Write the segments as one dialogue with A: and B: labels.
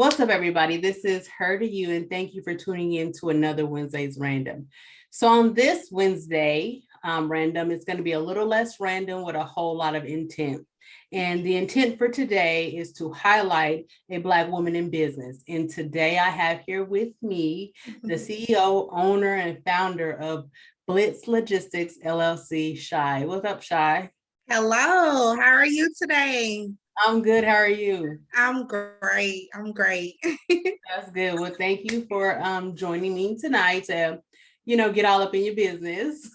A: What's up, everybody? This is Her to You, and thank you for tuning in to another Wednesday's Random. So on this Wednesday, Random, it's going to be a little less random with a whole lot of intent. And the intent for today is to highlight a Black woman in business. And today I have here with me the CEO, owner, and founder of Blitz Logistics, LLC, Shy. What's up, Shy?
B: Hello, how are you today?
A: I'm good. How are you?
B: I'm great. I'm great.
A: That's good. Well, thank you for joining me tonight to, get all up in your business.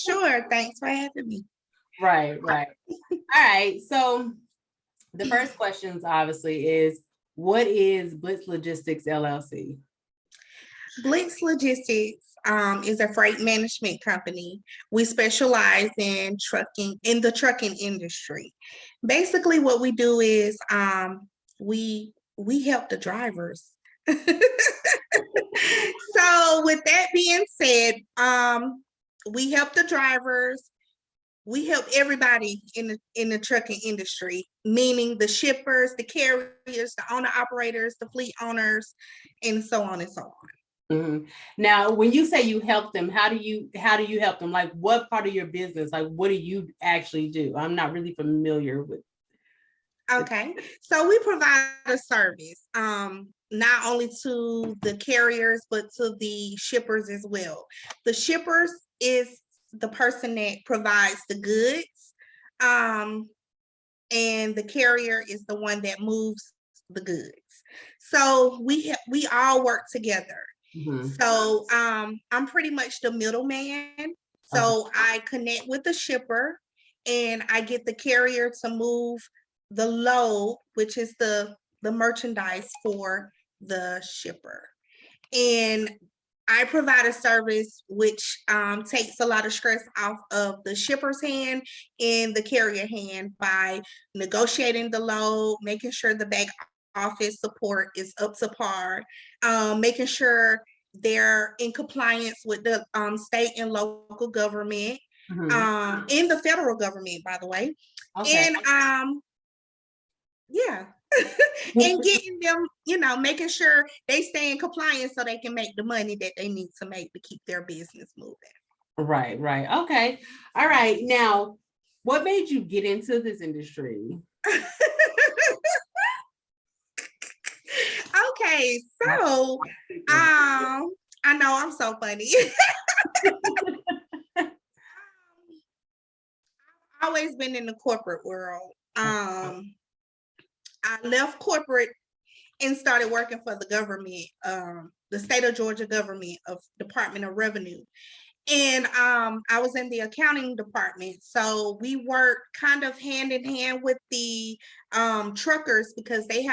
B: Sure. Thanks for having me.
A: Right. All right. So the first questions obviously is, what is Blitz Logistics LLC?
B: Blitz Logistics is a freight management company. We specialize in the trucking industry. Basically, what we do is we help the drivers. So, with that being said, we help the drivers. We help everybody in the trucking industry, meaning the shippers, the carriers, the owner operators, the fleet owners, and so on and so on.
A: Mm-hmm. Now, when you say you help them, how do you help them? Like, what part of your business? Like, what do you actually do? I'm not really familiar with.
B: Okay, so we provide a service, not only to the carriers but to the shippers as well. The shippers is the person that provides the goods, and the carrier is the one that moves the goods. So we all work together.
A: Mm-hmm.
B: So I'm pretty much the middleman. So I connect with the shipper and I get the carrier to move the load, which is the merchandise for the shipper. And I provide a service which takes a lot of stress off of the shipper's hand and the carrier hand by negotiating the load, making sure the back office support is up to par, making sure they're in compliance with the state and local government, and the federal government, by the way.
A: Okay.
B: And yeah. And getting them, making sure they stay in compliance so they can make the money that they need to make to keep their business moving.
A: Right. Okay. All right. Now, what made you get into this industry?
B: Okay, so I know I'm so funny. I've always been in the corporate world. I left corporate and started working for the government, the state of Georgia government of Department of Revenue. And I was in the accounting department. So we work kind of hand in hand with the truckers because they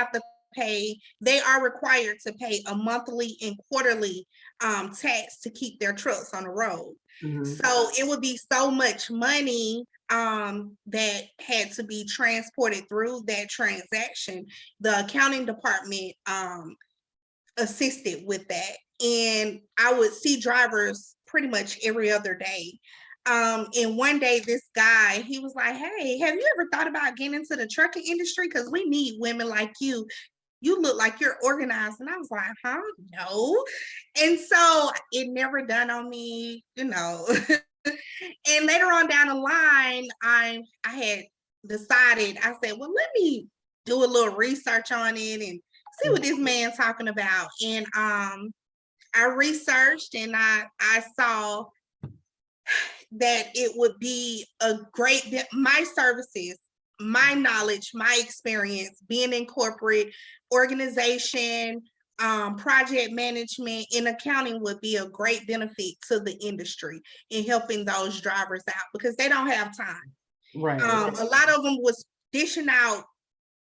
B: are required to pay a monthly and quarterly tax to keep their trucks on the road. Mm-hmm. So it would be so much money that had to be transported through that transaction. The accounting department assisted with that. And I would see drivers pretty much every other day. And one day this guy, he was like, "Hey, have you ever thought about getting into the trucking industry? Because we need women like you. You look like you're organized." And I was like, "Huh? No." And so it never dawned on me, And later on down the line, I had decided, I said, well, let me do a little research on it and see what this man's talking about. And I researched and I saw that it would be my services, my knowledge, my experience being in corporate organization, project management and accounting would be a great benefit to the industry in helping those drivers out because they don't have time.
A: Right.
B: A lot of them was dishing out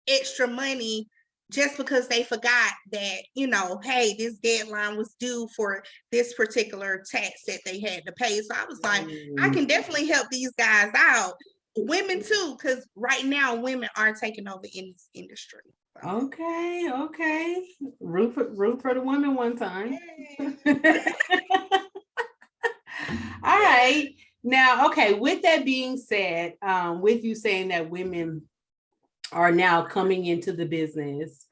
B: extra money just because they forgot that, hey, this deadline was due for this particular tax that they had to pay. So I was like, I can definitely help these guys out. Women too, because right now women are taking over in this industry.
A: Okay. Root for the women one time. All right. Now, okay, with that being said, with you saying that women are now coming into the business,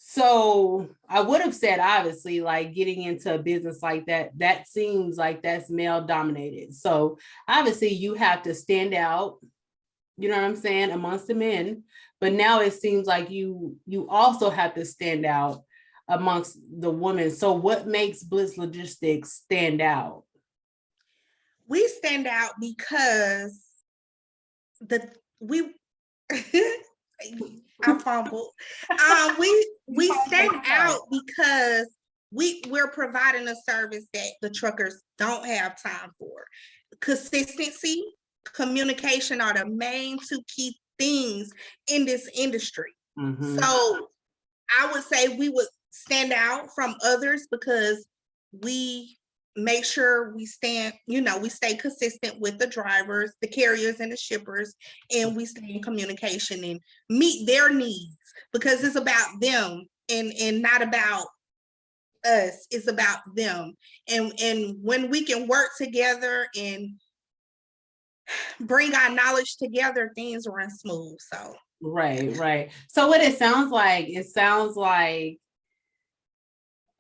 A: So I would have said, obviously, like getting into a business like that, that seems like that's male dominated. So obviously you have to stand out, you know what I'm saying, amongst the men. But now it seems like you also have to stand out amongst the women. So what makes Blitz Logistics stand out?
B: We stand out because the we I fumbled. We stand out because we're providing a service that the truckers don't have time for. Consistency, communication are the main two key things in this industry.
A: Mhm.
B: So I would say we would stand out from others because we make sure we we stay consistent with the drivers, the carriers, and the shippers, and we stay in communication and meet their needs because it's about them and not about us. It's about them. And when we can work together and bring our knowledge together, things run smooth. So
A: Right. So what it sounds like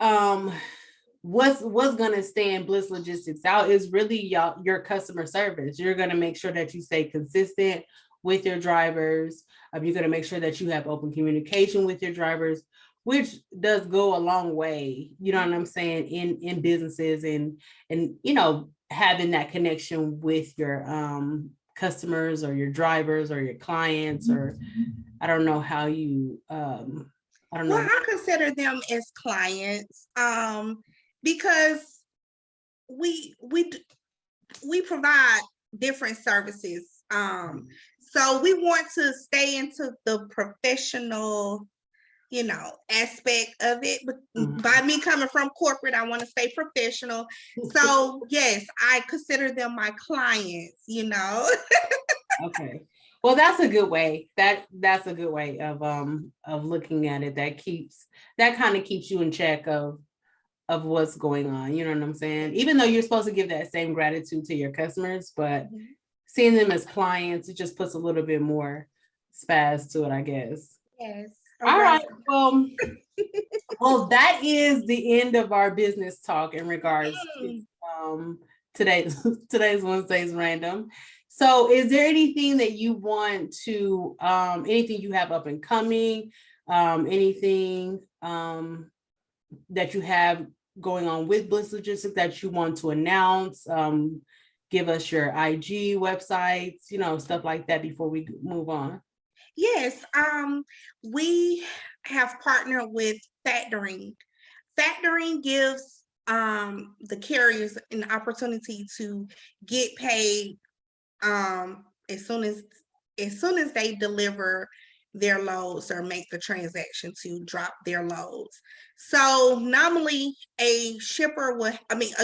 A: um what's gonna stand Blitz Logistics out is really your customer service. You're gonna make sure that you stay consistent with your drivers. You're gonna make sure that you have open communication with your drivers, which does go a long way. You know what I'm saying, in businesses and having that connection with your customers or your drivers or your clients, or I don't know how you I don't
B: well,
A: know.
B: I consider them as clients because we we we provide different services. So we want to stay into the professional, aspect of it. But by me coming from corporate, I want to stay professional. So yes, I consider them my clients.
A: Okay. Well, that's a good way. That's a good way of looking at it. That kind of keeps you in check of what's going on. You know what I'm saying? Even though you're supposed to give that same gratitude to your customers, but seeing them as clients, it just puts a little bit more spaz to it, I guess.
B: Yes.
A: All right. Well, that is the end of our business talk in regards to today's Wednesday's random. So is there anything that you want to anything you have up and coming, anything that you have going on with Blitz Logistics that you want to announce? Give us your IG websites, stuff like that before we move on.
B: Yes, we have partnered with factoring. Factoring gives the carriers an opportunity to get paid as soon as they deliver their loads or make the transaction to drop their loads. So normally a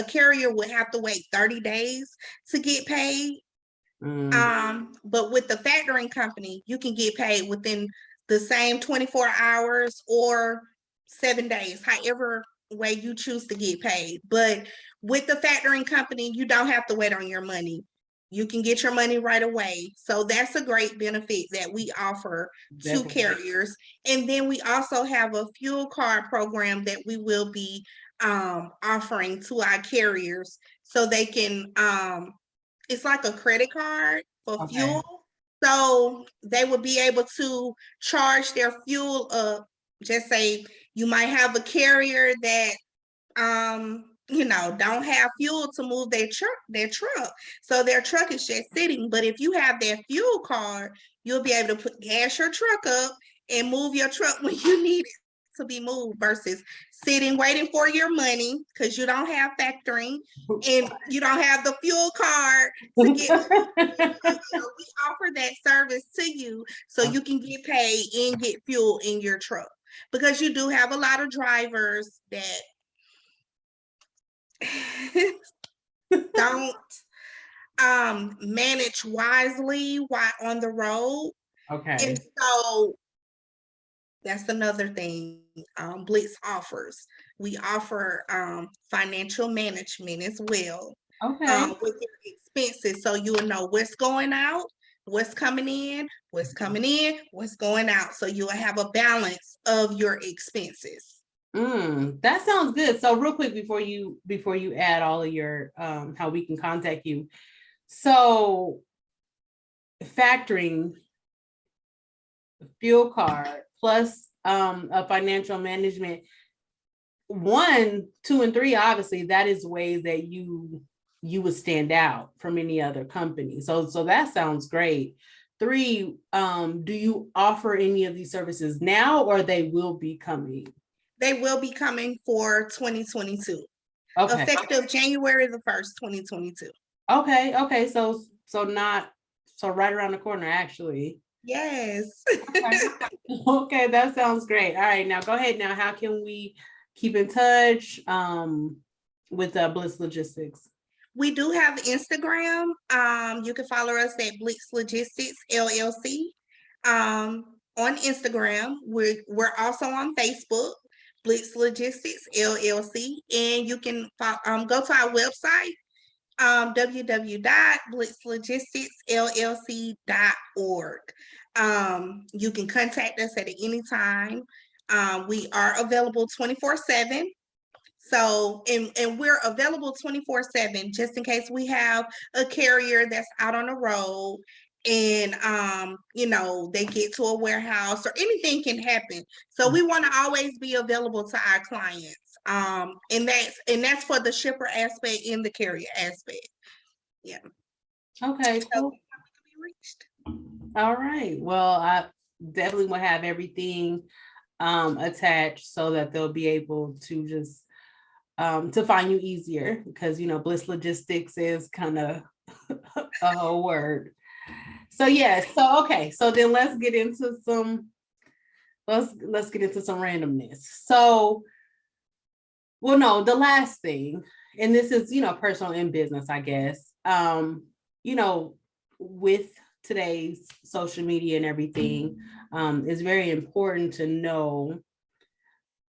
B: carrier would have to wait 30 days to get paid. But with the factoring company, you can get paid within the same 24 hours or 7 days, however way you choose to get paid. But with the factoring company, you don't have to wait on your money. You can get your money right away. So that's a great benefit that we offer to carriers. And then we also have a fuel card program that we will be offering to our carriers so they can it's like a credit card for fuel. So they would be able to charge their fuel up. Just say you might have a carrier that don't have fuel to move their truck. So their truck is just sitting. But if you have that fuel card, you'll be able to gas your truck up and move your truck when you need it to be moved versus sitting waiting for your money because you don't have factoring and you don't have the fuel card to get. So we offer that service to you so you can get paid and get fuel in your truck because you do have a lot of drivers that don't manage wisely while on the road.
A: Okay.
B: And so that's another thing Blitz offers. We offer financial management as well
A: Okay.
B: with your expenses so you'll know what's going out what's coming in, what's going out. So you'll have a balance of your expenses.
A: That sounds good. So real quick before you add all of your how we can contact you. So factoring, fuel card plus a financial management, 1, 2, and 3, obviously that is ways that you would stand out from any other company. So that sounds great. 3, do you offer any of these services now, or they will be coming?
B: They will be coming for 2022,
A: Okay.
B: effective January the 1st, 2022.
A: Okay. So right around the corner, actually.
B: Yes.
A: Okay. Okay, that sounds great. All right, now go ahead. Now, how can we keep in touch with Blitz Logistics?
B: We do have Instagram. You can follow us at Blitz Logistics LLC. On Instagram. We're also on Facebook, Blitz Logistics LLC, and you can go to our website, www.blitzlogisticsllc.org. You can contact us at any time. We are available 24/7. So, and we're available 24/7 just in case we have a carrier that's out on the road and they get to a warehouse or anything can happen. So we want to always be available to our clients. And that's for the shipper aspect and the carrier aspect. Yeah.
A: Okay, cool. All right. Well, I definitely will have everything attached so that they'll be able to just to find you easier, because Bliss Logistics is kind of a whole word. So okay, so then let's get into some randomness. So, well, no, the last thing, and this is personal and business, I guess. With today's social media and everything, it's very important to know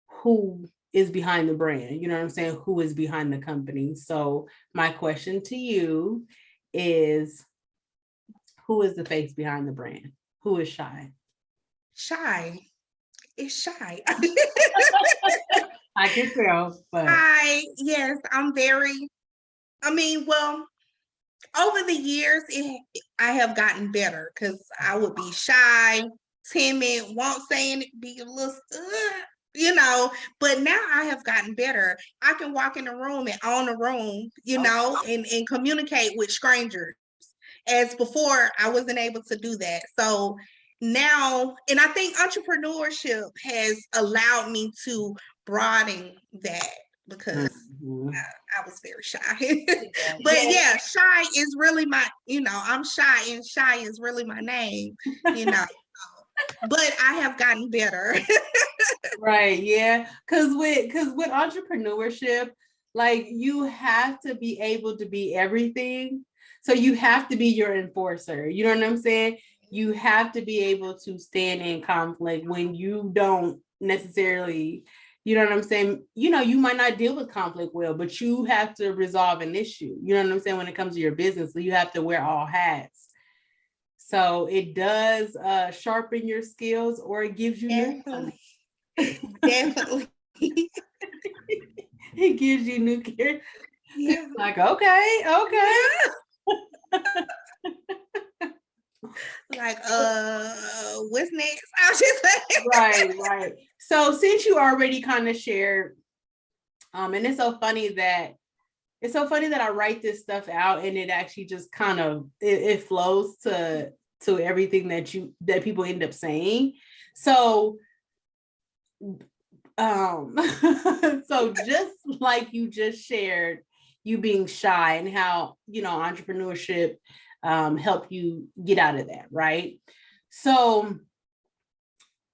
A: who is behind the brand, you know what I'm saying? Who is behind the company? So my question to you is, who is the face behind the brand? Who is Shy?
B: Shy. It's Shy.
A: I can tell, but
B: Hi, yes, well, over the years, I have gotten better because I would be shy, timid, won't say anything, be a little, but now I have gotten better. I can walk in the room and own the room, and communicate with strangers. As before, I wasn't able to do that. So now, and I think entrepreneurship has allowed me to broaden that because I was very shy. But yeah, Shy is really I'm shy and Shy is really my name, but I have gotten better.
A: Right, yeah. Because with entrepreneurship, like, you have to be able to be everything. So you have to be your enforcer. You know what I'm saying? You have to be able to stand in conflict when you don't necessarily, you know what I'm saying? You might not deal with conflict well, but you have to resolve an issue. You know what I'm saying? When it comes to your business, so you have to wear all hats. So it does sharpen your skills, or it gives you new ones.
B: Definitely.
A: It gives you new gear.
B: Yeah.
A: Like, okay.
B: Like, what's next? I was just like,
A: Right. So since you already kind of shared, and it's so funny that I write this stuff out and it actually just kind of it flows to everything that people end up saying. So so just like you just shared, you being shy and how entrepreneurship helped you get out of that, right? So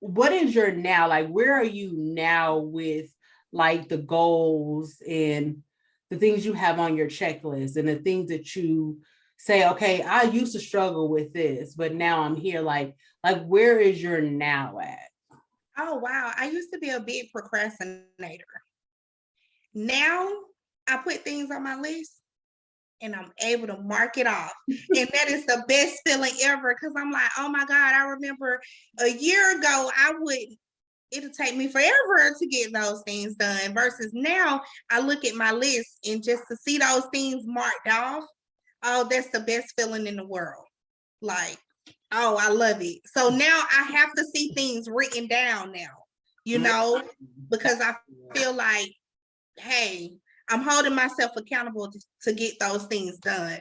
A: what is your now, like, where are you now with like the goals and the things you have on your checklist and the things that you say, okay, I used to struggle with this, but now I'm here, like where is your now at?
B: Oh, wow. I used to be a big procrastinator. Now I put things on my list and I'm able to mark it off. And that is the best feeling ever, because I'm like, oh my God, I remember a year ago, it'll take me forever to get those things done, versus now I look at my list and just to see those things marked off, oh, that's the best feeling in the world. Like, oh, I love it. So now I have to see things written down now, because I feel like, hey, I'm holding myself accountable to get those things done.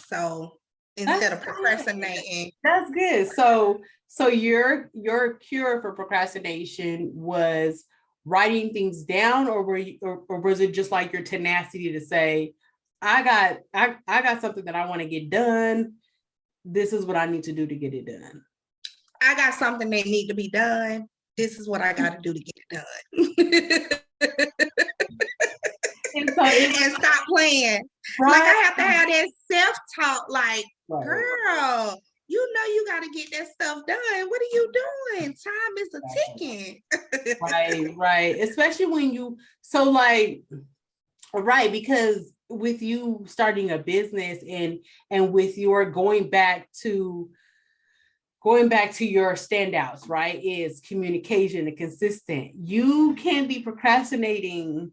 B: So instead of procrastinating.
A: That's good. So your cure for procrastination was writing things down, or or was it just like your tenacity to say, I got something that I want to get done. This is what I need to do to get it done.
B: I got something that need to be done. This is what I got to do to get it done. And stop playing. Right. Like, I have to have that self-talk, like, right. Girl, you got to get that stuff done. What are you doing? Time is a ticking.
A: Right. Especially when right, because with you starting a business and with your going back to your standouts, right, is communication and consistent. You can't be procrastinating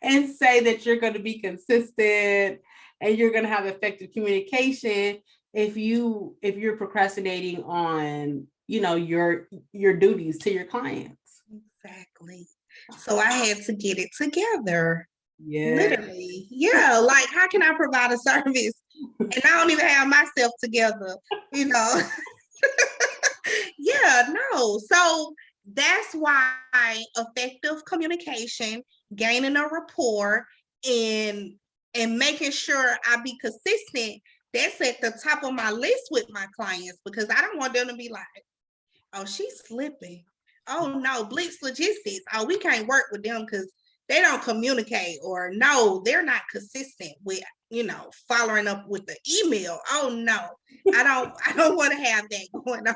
A: and say that you're going to be consistent and you're going to have effective communication if you're procrastinating on, your duties to your clients.
B: Exactly. So I had to get it together.
A: Yeah.
B: Literally. Yeah. Like, how can I provide a service and I don't even have myself together, Yeah, no. So that's why effective communication, gaining a rapport, and making sure I be consistent, that's at the top of my list with my clients, because I don't want them to be like, oh, she's slipping. Oh no, Blitz Logistics. Oh, we can't work with them because they don't communicate, or no, they're not consistent with, following up with the email. Oh no, I don't want to have that going on.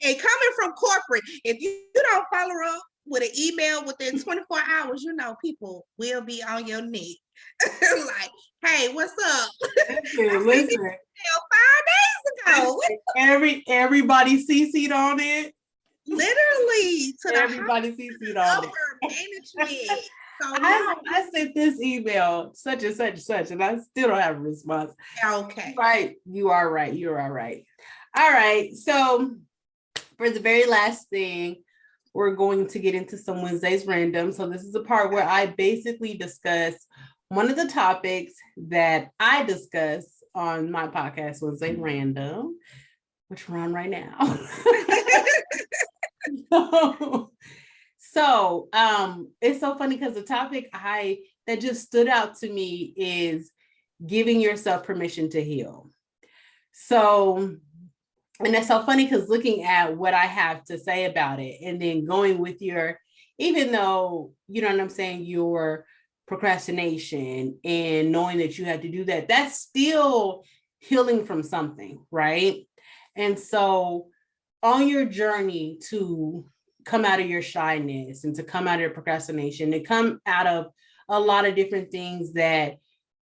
B: And coming from corporate, if you don't follow up with an email within 24 hours, people will be on your neck. Like, hey, what's up?
A: Listen.
B: 5 days ago.
A: Everybody CC'd on it.
B: Literally, to
A: everybody CC'd on it.
B: Management. So
A: I sent this email, such and such and such, and I still don't have a response.
B: Okay.
A: Right. You are right. You are right. All right. So for the very last thing, we're going to get into some Wednesdays random. So this is a part where I basically discuss one of the topics that I discuss on my podcast, Wednesday Random, which we're on right now. So it's so funny because the topic that just stood out to me is giving yourself permission to heal. So, and that's so funny because looking at what I have to say about it and then going with even though, you know what I'm saying, your procrastination and knowing that you have to do that, that's still healing from something, right? And so on your journey to come out of your shyness and to come out of your procrastination, to come out of a lot of different things that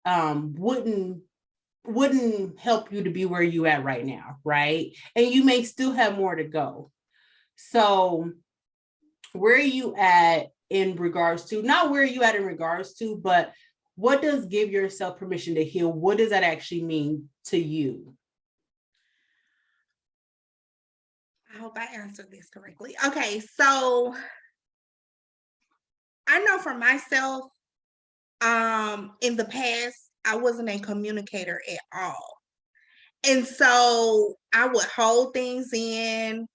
A: wouldn't help you to be where you at right now, right? And you may still have more to go. So where are you at in regards to, not where are you at in regards to, but what does give yourself permission to heal? What does that actually mean to you?
B: I hope I answered this correctly. Okay, so I know for myself, in the past, I wasn't a communicator at all. And so I would hold things in,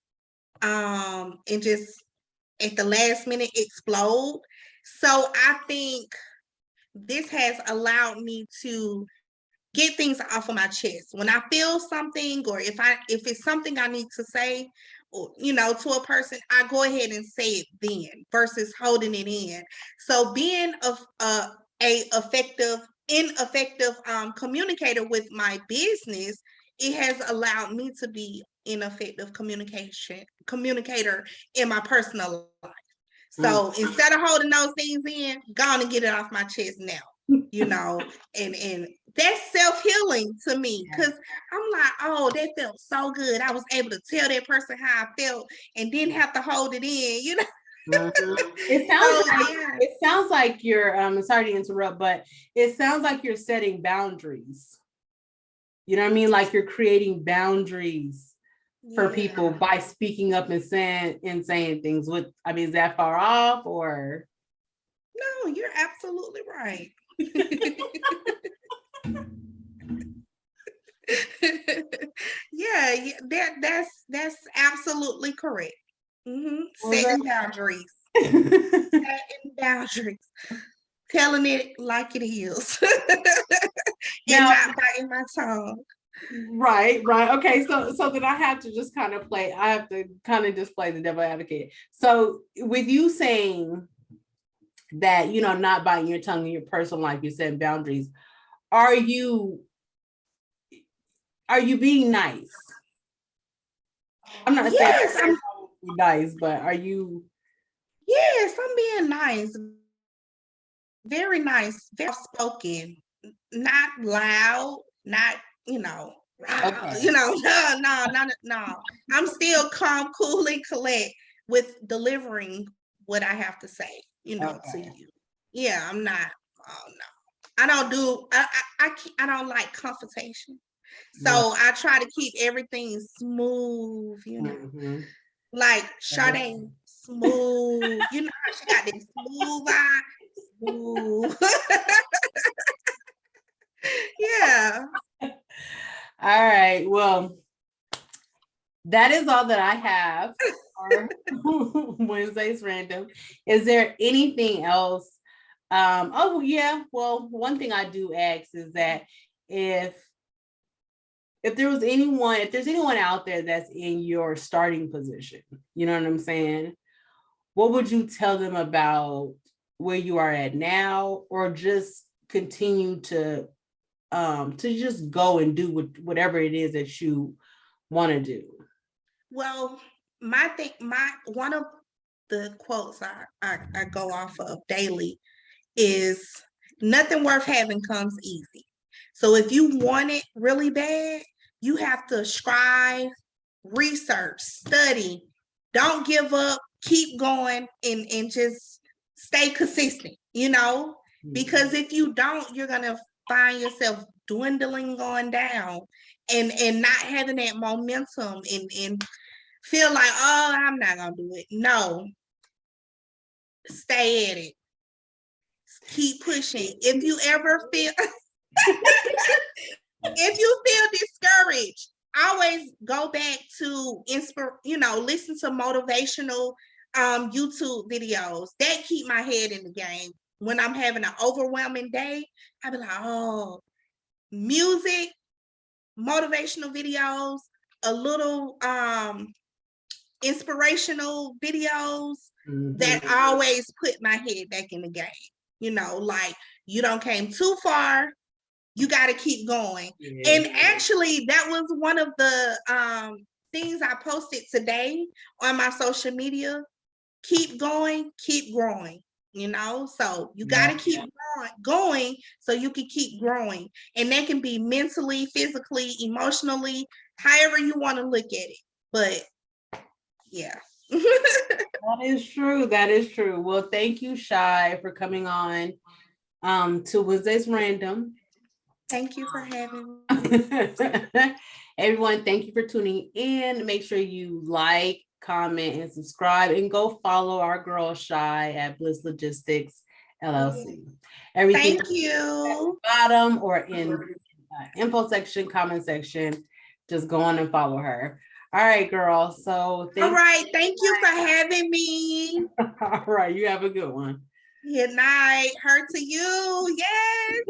B: and just at the last minute explode. So I think this has allowed me to get things off of my chest. When I feel something, or if it's something I need to say, or, to a person, I go ahead and say it then versus holding it in. So being a ineffective communicator with my business, it has allowed me to be an effective communicator in my personal life. So instead of holding those things in, go on and get it off my chest now. And that's self-healing to me, because I'm like, oh, that felt so good. I was able to tell that person how I felt and didn't have to hold it in.
A: It sounds like you're sorry to interrupt, but it sounds like you're setting boundaries. You know what I mean? Like you're creating boundaries for people by speaking up and saying things. Is that far off or?
B: No, you're absolutely right. That's absolutely correct. Setting boundaries. Setting boundaries. Telling it like it is. And not biting my tongue.
A: Right. Okay, so then I have to just kind of play the devil advocate. So with you saying that, not biting your tongue in your personal life, you said boundaries, are you being nice? I'm not saying I'm nice, but are you?
B: Yes, I'm being nice. Very nice, very spoken, not loud, not, no. I'm still calm, cool, and collect with delivering what I have to say, to you. Yeah, I'm not. Oh no, I don't do. I don't like confrontation. So I try to keep everything smooth, like Sade, smooth. You know how she got this smooth vibe. Smooth. Yeah.
A: All right. Well, that is all that I have for Wednesday's Random. Is there anything else? One thing I do ask is that if there's anyone out there that's in your starting position, you know what I'm saying? What would you tell them about where you are at now, or just continue to just go and do whatever it is that you want to do?
B: Well, one of the quotes I go off of daily is, nothing worth having comes easy. So if you want it really bad, you have to strive, research, study, don't give up, keep going, and just stay consistent, because if you don't, you're going to find yourself dwindling, going down, and not having that momentum, and feel like, oh, I'm not going to do it. No, stay at it. Keep pushing. If you ever feel discouraged, always go back to listen to motivational YouTube videos that keep my head in the game. When I'm having an overwhelming day, I be like, oh, music, motivational videos, a little inspirational videos that always put my head back in the game. Like, you don't came too far, you got to keep going. Yeah. And actually, that was one of the things I posted today on my social media. Keep going, keep growing. So you got to keep going so you can keep growing. And that can be mentally, physically, emotionally, however you want to look at it. But yeah.
A: That is true. Well, thank you, Shy, for coming on to Wednesday's Random.
B: Thank you for having me.
A: Everyone, thank you for tuning in. Make sure you like, comment, and subscribe, and go follow our girl Shy at Blitz Logistics LLC. Everything
B: thank you
A: at the bottom or in info section, comment section. Just go on and follow her. All right, girl. So
B: all right, thank you for having me.
A: All right, you have a good one.
B: Good night. Her to you. Yes.